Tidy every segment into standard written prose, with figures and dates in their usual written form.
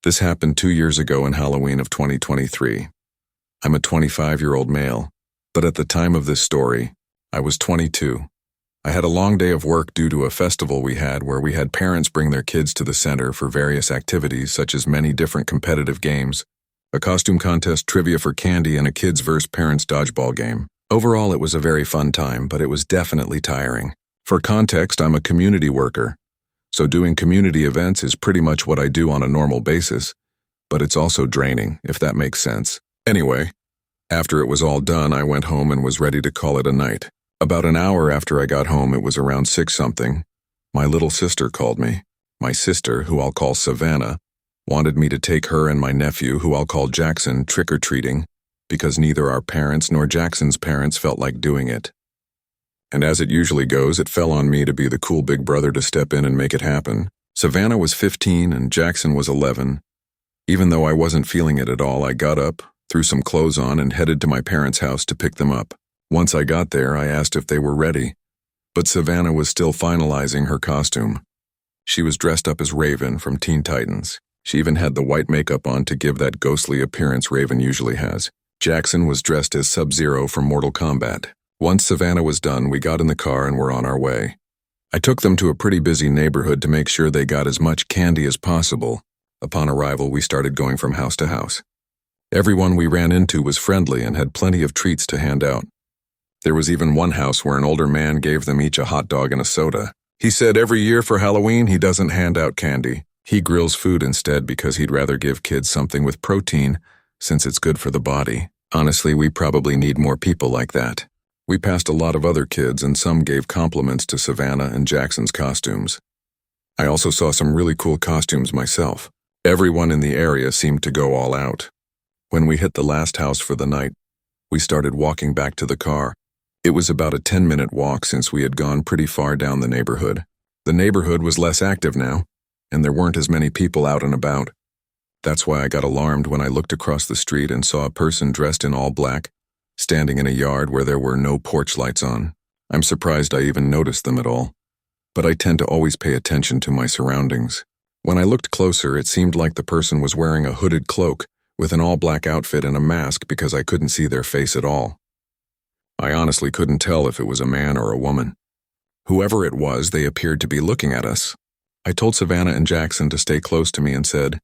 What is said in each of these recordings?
This happened 2 years ago in Halloween of 2023. I'm a 25-year-old male, but at the time of this story, I was 22. I had a long day of work due to a festival we had where we had parents bring their kids to the center for various activities such as many different competitive games, a costume contest, trivia for candy, and a kids vs. parents dodgeball game. Overall, it was a very fun time, but it was definitely tiring. For context, I'm a community worker, so doing community events is pretty much what I do on a normal basis, but it's also draining, if that makes sense. Anyway, after it was all done, I went home and was ready to call it a night. About an hour after I got home, it was around 6-something, my little sister called me. My sister, who I'll call Savannah, wanted me to take her and my nephew, who I'll call Jackson, trick-or-treating, because neither our parents nor Jackson's parents felt like doing it. And as it usually goes, it fell on me to be the cool big brother to step in and make it happen. Savannah was 15 and Jackson was 11. Even though I wasn't feeling it at all, I got up, threw some clothes on, and headed to my parents' house to pick them up. Once I got there, I asked if they were ready, but Savannah was still finalizing her costume. She was dressed up as Raven from Teen Titans. She even had the white makeup on to give that ghostly appearance Raven usually has. Jackson was dressed as Sub-Zero from Mortal Kombat. Once Savannah was done, we got in the car and were on our way. I took them to a pretty busy neighborhood to make sure they got as much candy as possible. Upon arrival, we started going from house to house. Everyone we ran into was friendly and had plenty of treats to hand out. There was even one house where an older man gave them each a hot dog and a soda. He said every year for Halloween he doesn't hand out candy. He grills food instead because he'd rather give kids something with protein since it's good for the body. Honestly, we probably need more people like that. We passed a lot of other kids and some gave compliments to Savannah and Jackson's costumes. I also saw some really cool costumes myself. Everyone in the area seemed to go all out. When we hit the last house for the night, we started walking back to the car. It was about a 10-minute walk since we had gone pretty far down the neighborhood. The neighborhood was less active now, and there weren't as many people out and about. That's why I got alarmed when I looked across the street and saw a person dressed in all black, standing in a yard where there were no porch lights on. I'm surprised I even noticed them at all, but I tend to always pay attention to my surroundings. When I looked closer, it seemed like the person was wearing a hooded cloak with an all-black outfit and a mask because I couldn't see their face at all. I honestly couldn't tell if it was a man or a woman. Whoever it was, they appeared to be looking at us. I told Savannah and Jackson to stay close to me and said,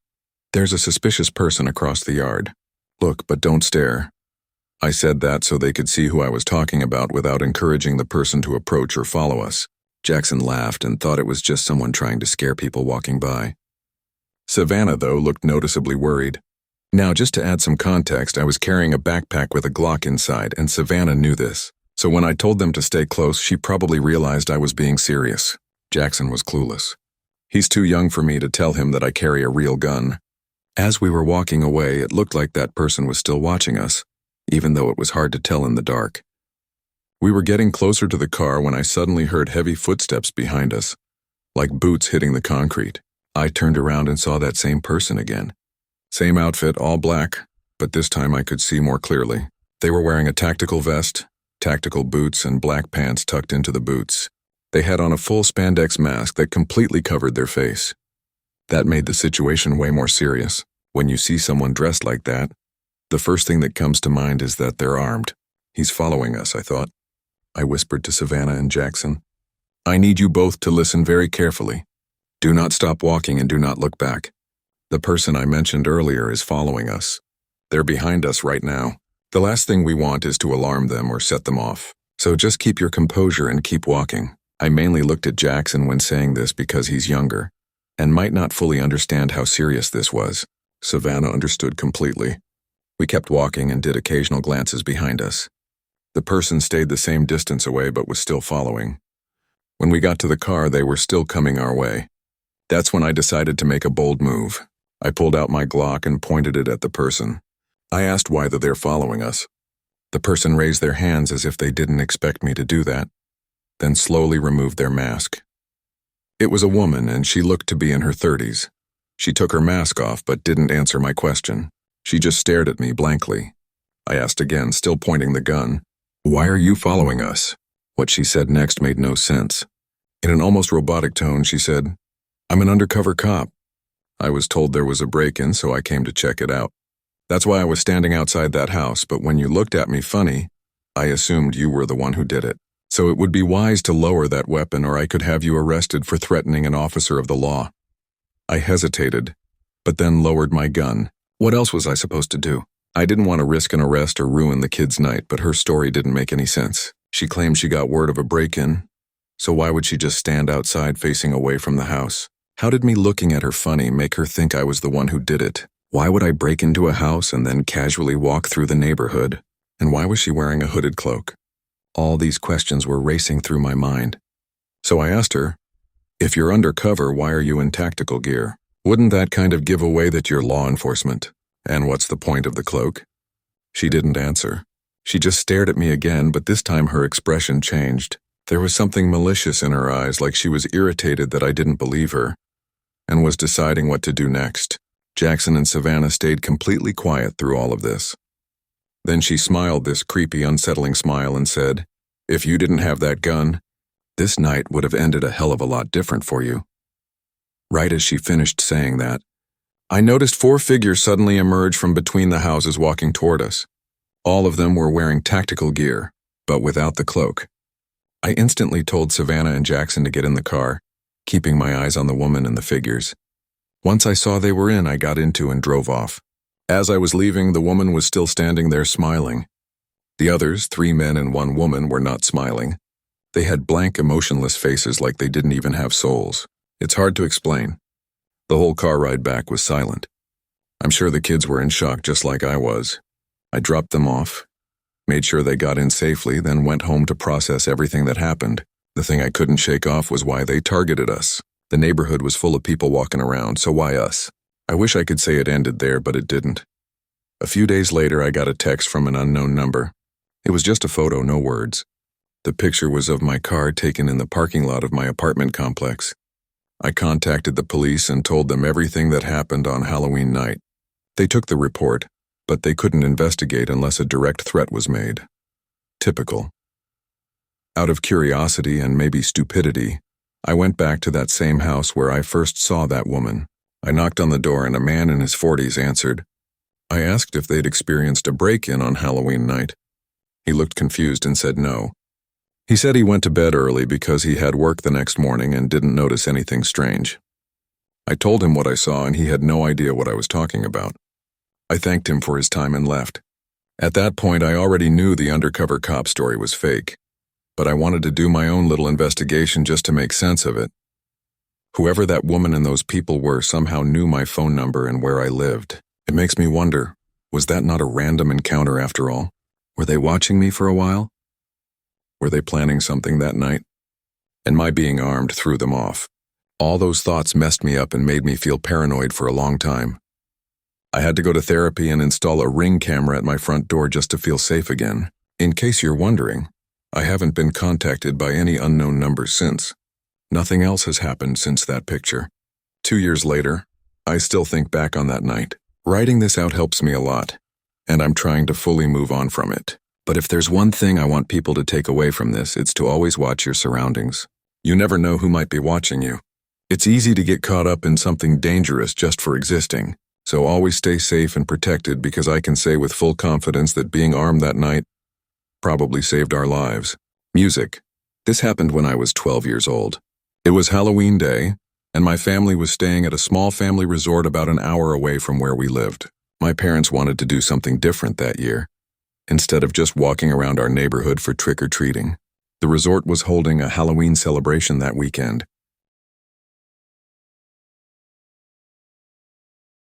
"There's a suspicious person across the yard. Look, but don't stare." I said that so they could see who I was talking about without encouraging the person to approach or follow us. Jackson laughed and thought it was just someone trying to scare people walking by. Savannah, though, looked noticeably worried. Now, just to add some context, I was carrying a backpack with a Glock inside, and Savannah knew this. So when I told them to stay close, she probably realized I was being serious. Jackson was clueless. He's too young for me to tell him that I carry a real gun. As we were walking away, it looked like that person was still watching us, even though it was hard to tell in the dark. We were getting closer to the car when I suddenly heard heavy footsteps behind us, like boots hitting the concrete. I turned around and saw that same person again. Same outfit, all black, but this time I could see more clearly. They were wearing a tactical vest, tactical boots, and black pants tucked into the boots. They had on a full spandex mask that completely covered their face. That made the situation way more serious. When you see someone dressed like that, the first thing that comes to mind is that they're armed. He's following us, I thought. I whispered to Savannah and Jackson. "I need you both to listen very carefully. Do not stop walking and do not look back. The person I mentioned earlier is following us. They're behind us right now. The last thing we want is to alarm them or set them off. So just keep your composure and keep walking." I mainly looked at Jackson when saying this because he's younger and might not fully understand how serious this was. Savannah understood completely. We kept walking and did occasional glances behind us. The person stayed the same distance away but was still following. When we got to the car, they were still coming our way. That's when I decided to make a bold move. I pulled out my Glock and pointed it at the person. I asked why they're following us. The person raised their hands as if they didn't expect me to do that, then slowly removed their mask. It was a woman, and she looked to be in her 30s. She took her mask off but didn't answer my question. She just stared at me blankly. I asked again, still pointing the gun, "Why are you following us?" What she said next made no sense. In an almost robotic tone, she said, "I'm an undercover cop." I was told there was a break-in, so I came to check it out. That's why I was standing outside that house, but when you looked at me funny, I assumed you were the one who did it. So it would be wise to lower that weapon or I could have you arrested for threatening an officer of the law. I hesitated, but then lowered my gun. What else was I supposed to do? I didn't want to risk an arrest or ruin the kid's night, but her story didn't make any sense. She claimed she got word of a break-in, so why would she just stand outside facing away from the house? How did me looking at her funny make her think I was the one who did it? Why would I break into a house and then casually walk through the neighborhood? And why was she wearing a hooded cloak? All these questions were racing through my mind. So I asked her, if you're undercover, why are you in tactical gear? Wouldn't that kind of give away that you're law enforcement? And what's the point of the cloak? She didn't answer. She just stared at me again, but this time her expression changed. There was something malicious in her eyes, like she was irritated that I didn't believe her, and was deciding what to do next. Jackson and Savannah stayed completely quiet through all of this. Then she smiled this creepy, unsettling smile and said, if you didn't have that gun, this night would have ended a hell of a lot different for you. Right as she finished saying that, I noticed 4 figures suddenly emerge from between the houses walking toward us. All of them were wearing tactical gear, but without the cloak. I instantly told Savannah and Jackson to get in the car, keeping my eyes on the woman and the figures. Once I saw they were in, I got into and drove off. As I was leaving, the woman was still standing there smiling. The others, 3 men and 1 woman, were not smiling. They had blank, emotionless faces like they didn't even have souls. It's hard to explain. The whole car ride back was silent. I'm sure the kids were in shock just like I was. I dropped them off, made sure they got in safely, then went home to process everything that happened. The thing I couldn't shake off was why they targeted us. The neighborhood was full of people walking around, so why us? I wish I could say it ended there, but it didn't. A few days later, I got a text from an unknown number. It was just a photo, no words. The picture was of my car taken in the parking lot of my apartment complex. I contacted the police and told them everything that happened on Halloween night. They took the report, but they couldn't investigate unless a direct threat was made. Typical. Out of curiosity and maybe stupidity, I went back to that same house where I first saw that woman. I knocked on the door and a man in his 40s answered. I asked if they'd experienced a break-in on Halloween night. He looked confused and said no. He said he went to bed early because he had work the next morning and didn't notice anything strange. I told him what I saw and he had no idea what I was talking about. I thanked him for his time and left. At that point, I already knew the undercover cop story was fake, but I wanted to do my own little investigation just to make sense of it. Whoever that woman and those people were somehow knew my phone number and where I lived. It makes me wonder, was that not a random encounter after all? Were they watching me for a while? Were they planning something that night? And my being armed threw them off. All those thoughts messed me up and made me feel paranoid for a long time. I had to go to therapy and install a Ring camera at my front door just to feel safe again. In case you're wondering, I haven't been contacted by any unknown numbers since. Nothing else has happened since that picture. 2 years later, I still think back on that night. Writing this out helps me a lot, and I'm trying to fully move on from it. But if there's one thing I want people to take away from this, it's to always watch your surroundings. You never know who might be watching you. It's easy to get caught up in something dangerous just for existing, so always stay safe and protected because I can say with full confidence that being armed that night probably saved our lives. Music. This happened when I was 12 years old. It was Halloween day, and my family was staying at a small family resort about an hour away from where we lived. My parents wanted to do something different that year. Instead of just walking around our neighborhood for trick-or-treating, the resort was holding a Halloween celebration that weekend.